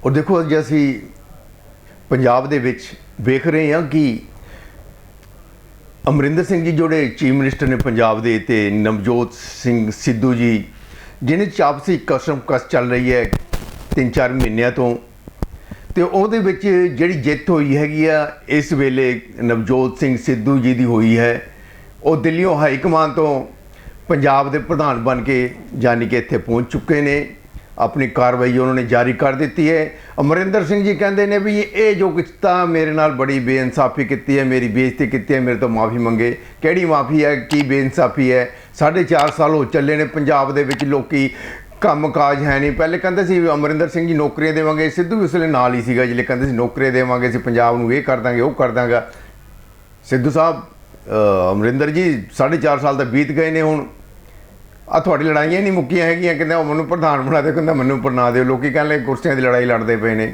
और देखो अज असी पंजाब दे विच वेख रहे हैं कि अमरिंदर सिंह जी जोड़े चीफ मिनिस्टर ने पंजाब दे ते नवजोत सिंह सिद्धू जी जिन्हें आपसी कसमकस चल रही है 3-4 महीनों तो ਉਹਦੇ ਵਿੱਚ ਜਿਹੜੀ ਜਿੱਤ ਹੋਈ ਹੈਗੀ ਆ ਇਸ ਵੇਲੇ ਨਵਜੋਤ ਸਿੰਘ ਸਿੱਧੂ ਜੀ ਦੀ ਹੋਈ ਹੈ। ਉਹ ਦਿੱਲੀੋਂ ਹਾਈ ਕਮਾਨ ਤੋਂ ਪੰਜਾਬ ਦੇ ਪ੍ਰਧਾਨ ਬਣ ਕੇ ਜਾਨੀ ਕਿ ਇੱਥੇ ਪਹੁੰਚ ਚੁੱਕੇ ਨੇ। अपनी कार्रवाई उन्होंने जारी कर दी है। अमरिंदर सिंह जी कहते हैं भी ये जो किता मेरे नाल बड़ी बेइंसाफी की है, मेरी बेइज्जती की है, मेरे तो माफ़ी मंगे। केड़ी माफ़ी है, की बेइंसाफी है? 4.5 साल हो चले ने पंजाब दे विच लोकी काम काज है नहीं। पहले कहते सी अमरिंदर सिंह जी नौकरियां देवांगे, सिद्धू भी उस वेले नाल ही सीगा जिहड़े कहते सी नौकरियां देवांगे असीं पंजाब नूं, ये कर दांगे वो कर दांगा। सिद्धू साहब अमरिंदर जी 4.5 साल तो बीत गए ने। हुण आ थोड़ी लड़ाइयां नहीं मुक्कियां हैगियां, कहते मैं प्रधान बना दे, कहते मैं बना दो। लोग कहने कुर्सियां की लड़ाई लड़ते पे ने।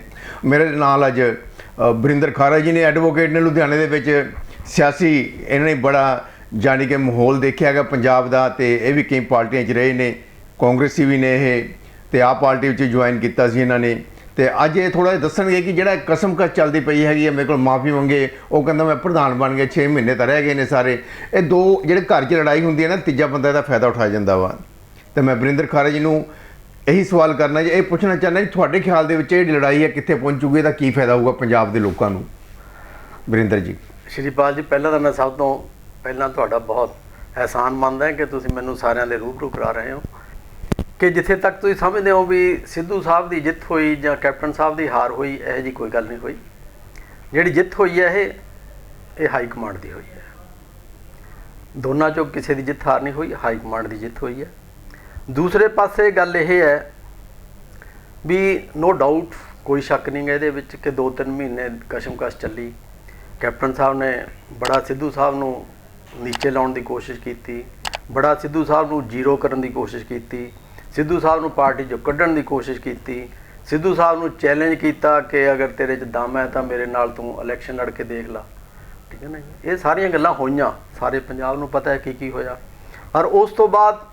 मेरे नाल अज बरिंदर खारा जी ने एडवोकेट ने लुधियाने दे विच सियासी इन्होंने बड़ा जानी कि माहौल देखा है पंजाब का, तो यह भी कई पार्टियां च रहे ने, कांग्रेसी भी ने ये तो आ पार्टी ज्वाइन किया इन्होंने। तो अज ये थोड़ा दसणगे कि जो कसमकस चलती पई हैगी है, मेरे को माफ़ी मंगे, वो कहता मैं प्रधान बन गया, 6 महीने तो रह गए ने सारे। ये दो जो घर च लड़ाई होंगी है ना, तीजा बंदा इसका फायदा उठाया जाता वा। तो मैं बरिंदर खारा जी को यही सवाल करना, ये पूछना चाहना कि थोड़े ख्याल के ये लड़ाई है कितने पहुँचूगी, इसका की फायदा होगा पंजाब के लोगों को? बरिंदर जी। श्रीपाल जी, पहला तो मैं सब तो पहला तुहाडा बहुत एहसान मंनदा है कि तुसीं मैनूं सारिਆਂ ਦੇ रूबरू करा रहे हो कि जिथे तक तुसीं समझते हो भी सिद्धू साहब की जित हुई या कैप्टन साहब की हार हुई, यह जी कोई गल नहीं हुई। जिहड़ी जित हुई है ये हाई कमांड की हुई है। दोनों चों किसी की जित हार नहीं हुई, हाई कमांड की जित हुई है। दूसरे पासे गल यह है भी नो डाउट कोई शक नहीं है ये कि 2-3 महीने कशमकश चली। कैप्टन साहब ने बड़ा सिद्धू साहब नूं नीचे लाने की कोशिश की, बड़ा सिद्धू साहब नूं जीरो करने की कोशिश की, सिद्धू साहब नूं पार्टी चों कड्ढण की कोशिश की, सिद्धू साहब नूं चैलेंज किया कि अगर तेरे च दम है तो मेरे नाल तूं इलैक्शन लड़ के देख ला। ठीक है ना, ये सारियां गल्लां होईयां, सारे पंजाब नूं पता है की होया। और उस तो बाद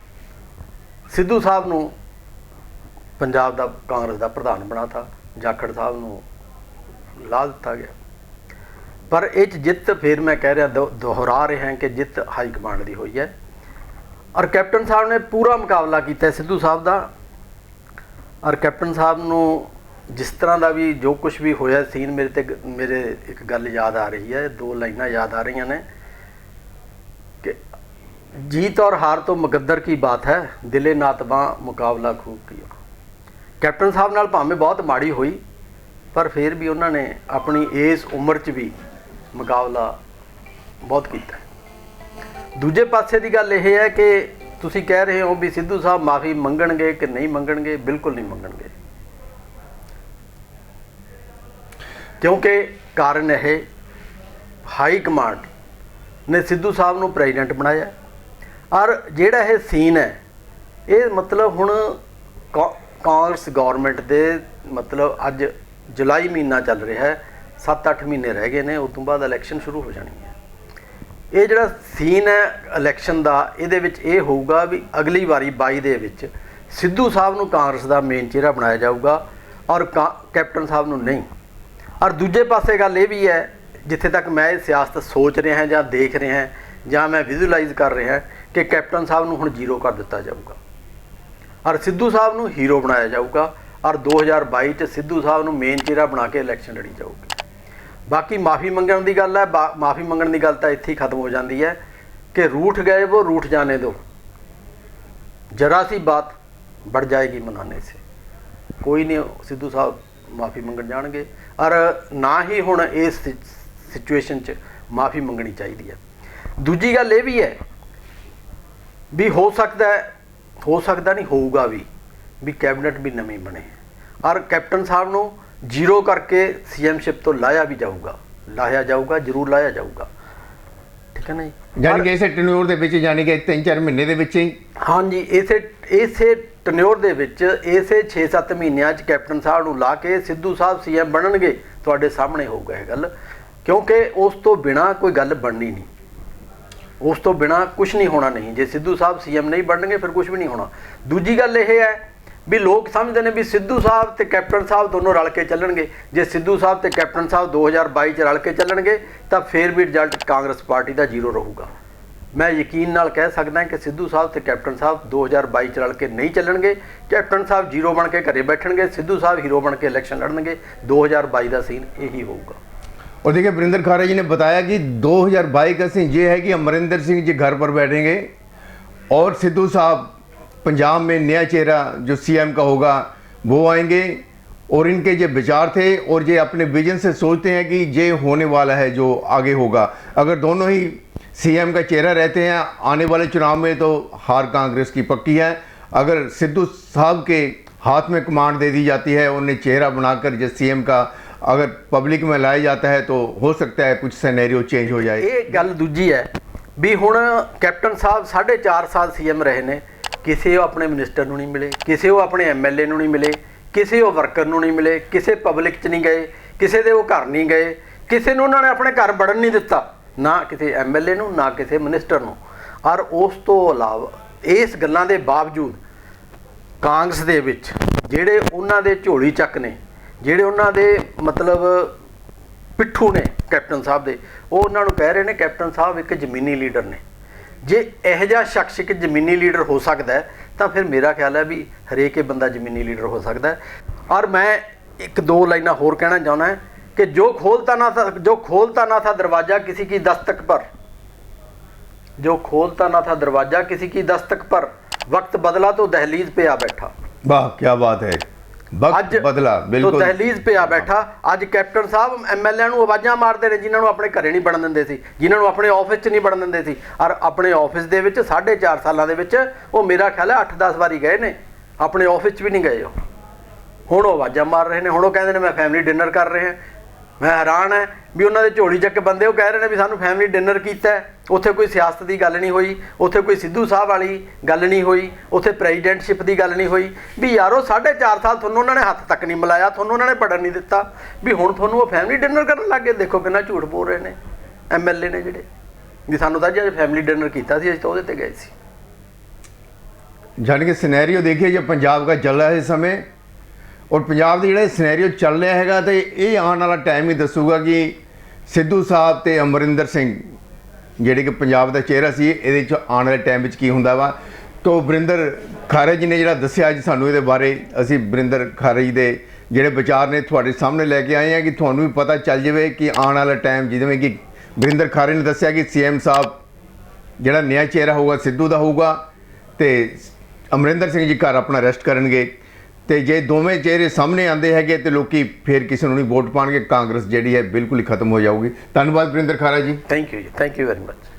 सिद्धू साहब नूं पंजाब दा कांग्रेस का प्रधान बना था, जाखड़ साहब नूं ला दिता गया। पर इस जित फिर मैं कह रहा दोहरा रहा हैं कि जित हाई कमांड की हुई है। और कैप्टन साहब ने पूरा मुकाबला किया सिद्धू साहब का। और कैप्टन साहब नूं जिस तरह का भी जो कुछ भी होया सीन मेरे एक गल याद आ रही है, 2 लाइनां याद आ रही ने कि जीत और हार तो मुकद्दर की बात है, दिले नातबा मुकाबला खूब किया। कैप्टन साहब नाल भावें बहुत माड़ी हुई, पर फिर भी उन्होंने अपनी इस उम्र च भी मुकाबला बहुत किया। दूजे पासे की गल यह है कि तुसी कह रहे हो भी सिद्धू साहब माफ़ी मंगणगे कि नहीं मंगणगे, बिल्कुल नहीं मंगणगे। क्योंकि कारण यह हाई कमांड ने सिद्धू साहब नूं प्रेजिडेंट बनाया। और जिहड़ा यह सीन है ये मतलब हुण कांग्रेस गौरमेंट दे मतलब अज जुलाई महीना चल रहा है, 7-8 महीने रह गए ने, उस तो बाद इलैक्शन शुरू हो जानी है। ये जिहड़ा सीन है इलैक्शन का, ये होगा भी अगली बारी 22 दे विच सिद्धू साहब नूं कांग्रेस का मेन चेहरा बनाया जाऊगा और कैप्टन साहब नूं नहीं। और दूजे पासे गल ये भी है, जिथे तक मैं सियासत सोच रहा हैं या देख रहे हैं या मैं विजुलाइज कर रहा हैं कि कैप्टन साहब नूं हुण जीरो कर दिता जाऊगा और सिद्धू साहब नूं हीरो बनाया जाऊगा। और 2022 च सिद्धू साहब नूं मेन चेहरा बना के इलैक्शन लड़ी जाऊगी। बाकी माफ़ी मंगण की गल है, माफ़ी मंगण की गल तो इत्थे ही खत्म हो जाती है कि रूठ गए वो रूठ जाने दो, जरा सी बात बढ़ जाएगी मनाने से। कोई नहीं सिद्धू साहब माफ़ी मंगण जाणगे और ना ही हुण इस सिचुएशन च माफ़ी मंगनी चाहिए है। दूजी गल ये भी है भी हो सकता नहीं होगा भी कैबिनेट भी नवी बने और कैप्टन साहब नूं जीरो करके सीएमशिप तो लाया जाऊगा, जरूर लाया जाऊगा। ठीक है ना जी, यानी कि इस टन्योर दे विच यानी कि 3-4 महीने दे विच ही, हाँ जी, इसे टन्योर दे विच इसे 6-7 महीनों कैप्टन साहब नूं ला के सिद्धू साहब सीएम बनणगे, तुहाडे सामने होगा यह गल। क्योंकि उस तो बिना कोई गल बननी नहीं, उस तो बिना कुछ नहीं होना नहीं। जे सिद्धू साहब सीएम नहीं बनणगे फिर कुछ भी नहीं होना। दूजी गल यह है ਵੀ ਲੋਕ ਸਮਝਦੇ ਨੇ ਵੀ ਸਿੱਧੂ ਸਾਹਿਬ ਤੇ ਕੈਪਟਨ ਸਾਹਿਬ ਦੋਨੋਂ ਰਲ ਕੇ ਚੱਲਣਗੇ। ਜੇ ਸਿੱਧੂ ਸਾਹਿਬ ਤੇ ਕੈਪਟਨ ਸਾਹਿਬ 2022 ਚ ਰਲ ਕੇ ਚੱਲਣਗੇ ਤਾਂ ਫਿਰ ਵੀ ਰਿਜ਼ਲਟ ਕਾਂਗਰਸ ਪਾਰਟੀ ਦਾ ਜ਼ੀਰੋ ਰਹੂਗਾ। ਮੈਂ ਯਕੀਨ ਨਾਲ ਕਹਿ ਸਕਦਾ ਕਿ ਸਿੱਧੂ ਸਾਹਿਬ ਤੇ ਕੈਪਟਨ ਸਾਹਿਬ 2022 ਚ ਰਲ ਕੇ ਨਹੀਂ ਚੱਲਣਗੇ। ਕੈਪਟਨ ਸਾਹਿਬ ਜ਼ੀਰੋ ਬਣ ਕੇ ਘਰੇ ਬੈਠਣਗੇ, ਸਿੱਧੂ ਸਾਹਿਬ ਹੀरो बन के इलेक्शन लड़नगे। 2022 का सीन यही होगा। और देखिए वरिंदर खारा जी ने बताया कि 2022 का सीन ये है कि अमरिंदर सिंह जी घर पर बैठेंगे और सिद्धू साहब पंजाब में नया चेहरा जो सीएम का होगा वो आएंगे। और इनके जो विचार थे और ये अपने विजन से सोचते हैं कि ये होने वाला है जो आगे होगा। अगर दोनों ही सीएम का चेहरा रहते हैं आने वाले चुनाव में तो हार कांग्रेस की पक्की है। अगर सिद्धू साहब के हाथ में कमांड दे दी जाती है, उन्हें चेहरा बनाकर जो सीएम का अगर पब्लिक में लाया जाता है तो हो सकता है कुछ सिनेरियो चेंज हो जाए। ये गल दूजी है भी हुण कैप्टन साहब 4.5 साल सीएम रहे ने, किसी वो अपने मिनिस्टर नूं नहीं मिले, किसी वो अपने एमएलए नूं नहीं मिले, किसी वो वर्कर नूं नहीं मिले, किसी पब्लिक च नहीं गए, किसी दे वो घर नहीं गए, किसी नूं उन्होंने अपने घर बढ़न नहीं दिता, ना किसी एमएलए नूं ना किसी मिनिस्टर नूं। और उस तो इलावा इस गल्लां दे बावजूद कांग्रेस दे विच ਜਿਹੜੇ ਉਹਨਾਂ ਦੇ ਝੋਲੀ ਚੱਕ ਨੇ, ਜਿਹੜੇ ਉਹਨਾਂ ਦੇ ਮਤਲਬ ਪਿੱਠੂ ਨੇ ਕੈਪਟਨ ਸਾਹਿਬ ਦੇ, ਉਹ ਉਹਨਾਂ ਨੂੰ ਕਹਿ ਰਹੇ ਨੇ ਕੈਪਟਨ ਸਾਹਿਬ ਇੱਕ ਜ਼ਮੀਨੀ ਲੀਡਰ ਨੇ। ਜੇ ਇਹੋ ਜਿਹਾ ਸ਼ਖਸ ਇੱਕ ਜ਼ਮੀਨੀ ਲੀਡਰ ਹੋ ਸਕਦਾ ਹੈ ਤਾਂ ਫਿਰ ਮੇਰਾ ਖਿਆਲ ਹੈ ਵੀ ਹਰੇਕ ਹੀ ਬੰਦਾ ਜ਼ਮੀਨੀ ਲੀਡਰ ਹੋ ਸਕਦਾ ਹੈ। ਔਰ मैं एक दो लाइना ਹੋਰ कहना चाहना है कि जो खोलता ना था दरवाज़ा किसी की दस्तक पर, जो खोलता ना था दरवाज़ा किसी की दस्तक पर, वक्त बदला तो दहलीज पे आ बैठा। वाह क्या बात है, वक्त बदला बिल्कुल तो दहलीज पे आ बैठा। अज कैप्टन साहब एमएलए नूं आवाज़ां मारते हैं जिन्होंने अपने घरे नहीं बढ़न दिंदे सी, जिन्होंने अपने ऑफिस च नहीं बढ़न दिंदे सी, और अपने ऑफिस दे विच 4.5 सालां दे विच वो मेरा ख्याल है 8-10 वारी गए ने, अपने ऑफिस च भी नहीं गए। ਹੁਣ ਉਹ ਆਵਾਜ਼ਾਂ ਮਾਰ ਰਹੇ ਨੇ, ਹੁਣ ਉਹ ਕਹਿੰਦੇ ਨੇ ਮੈਂ ਫੈਮਿਲੀ ਡਿਨਰ ਕਰ ਰਹੇ ਹਾਂ। ਮੈਂ ਹੈਰਾਨ ਹੈ ਵੀ ਉਹਨਾਂ ਦੇ ਝੋਲੀ ਚੱਕ ਬੰਦੇ ਉਹ ਕਹਿ ਰਹੇ ਨੇ ਵੀ ਸਾਨੂੰ ਫੈਮਿਲੀ ਡਿਨਰ ਕੀਤਾ। ਉੱਥੇ ਕੋਈ ਸਿਆਸਤ ਦੀ ਗੱਲ ਨਹੀਂ ਹੋਈ, ਉੱਥੇ ਕੋਈ ਸਿੱਧੂ ਸਾਹਿਬ ਵਾਲੀ ਗੱਲ ਨਹੀਂ ਹੋਈ, ਉੱਥੇ ਪ੍ਰੈਜ਼ੀਡੈਂਟਸ਼ਿਪ ਦੀ ਗੱਲ ਨਹੀਂ ਹੋਈ। ਵੀ ਯਾਰੋ 4.5 ਸਾਲ ਤੁਹਾਨੂੰ ਉਹਨਾਂ ਨੇ ਹੱਥ ਤੱਕ ਨਹੀਂ ਮਿਲਾਇਆ, ਤੁਹਾਨੂੰ ਉਹਨਾਂ ਨੇ ਪੜਨ ਨਹੀਂ ਦਿੱਤਾ, ਵੀ ਹੁਣ ਤੁਹਾਨੂੰ ਉਹ ਫੈਮਿਲੀ ਡਿਨਰ ਕਰਨ ਲੱਗ ਗਏ। ਦੇਖੋ ਕਿੰਨਾ ਝੂਠ ਬੋਲ ਰਹੇ ਨੇ ਐਮਐਲਏ ਨੇ ਜਿਹੜੇ, ਵੀ ਸਾਨੂੰ ਤਾਂ ਜੀ ਫੈਮਿਲੀ ਡਿਨਰ ਕੀਤਾ ਸੀ, ਅਸੀਂ ਤਾਂ ਉਹਦੇ ਤੇ ਗਏ ਸੀ। जानी कि सिनेरियो देखिए जो पंजाब का चल रहा है इस समय, और पंजाब का जो सिनेरियो चल रहा है तो ये आने वाला टाइम ही दसूगा कि सिद्धू साहब ते अमरिंदर सिंह ਜਿਹੜੇ ਕਿ ਪੰਜਾਬ ਦਾ ਚਿਹਰਾ ਸੀ ਇਹਦੇ 'ਚ ਆਉਣ ਵਾਲੇ ਟਾਈਮ ਵਿੱਚ ਕੀ ਹੁੰਦਾ ਵਾ। ਤੋਂ ਵਰਿੰਦਰ ਖਾਰਾ ਜੀ ਨੇ ਜਿਹੜਾ ਦੱਸਿਆ ਅੱਜ ਸਾਨੂੰ ਇਹਦੇ ਬਾਰੇ, ਅਸੀਂ ਵਰਿੰਦਰ ਖਾਰਾ ਜੀ ਦੇ ਜਿਹੜੇ ਵਿਚਾਰ ਨੇ ਤੁਹਾਡੇ ਸਾਹਮਣੇ ਲੈ ਕੇ ਆਏ ਹਾਂ ਕਿ ਤੁਹਾਨੂੰ ਵੀ ਪਤਾ ਚੱਲ ਜਾਵੇ ਕਿ ਆਉਣ ਵਾਲਾ ਟਾਈਮ ਜਿਵੇਂ ਕਿ ਵਰਿੰਦਰ ਖਾਰੇ ਨੇ ਦੱਸਿਆ ਕਿ ਸੀਐਮ ਸਾਹਿਬ ਜਿਹੜਾ ਨਵਾਂ ਚਿਹਰਾ ਹੋਊਗਾ ਸਿੱਧੂ ਦਾ ਹੋਊਗਾ ਤੇ ਅਮਰਿੰਦਰ ਸਿੰਘ ਜੀ ਘਰ ਆਪਣਾ ਰੈਸਟ ਕਰਨਗੇ। ਤੇ ਜੇ ਦੋਵੇਂ ਚਿਹਰੇ ਸਾਹਮਣੇ ਆਉਂਦੇ ਹੈਗੇ ਤੇ ਲੋਕੀ ਫਿਰ ਕਿਸੇ ਨੂੰ ਨਹੀਂ ਵੋਟ ਪਾਣਗੇ, ਕਾਂਗਰਸ ਜਿਹੜੀ ਹੈ ਬਿਲਕੁਲ ਹੀ ਖਤਮ ਹੋ ਜਾਊਗੀ। ਧੰਨਵਾਦ ਵਰਿੰਦਰ ਖਾਰਾ ਜੀ। ਥੈਂਕ ਯੂ ਜੀ, ਥੈਂਕ ਯੂ ਵੈਰੀ ਮਚ।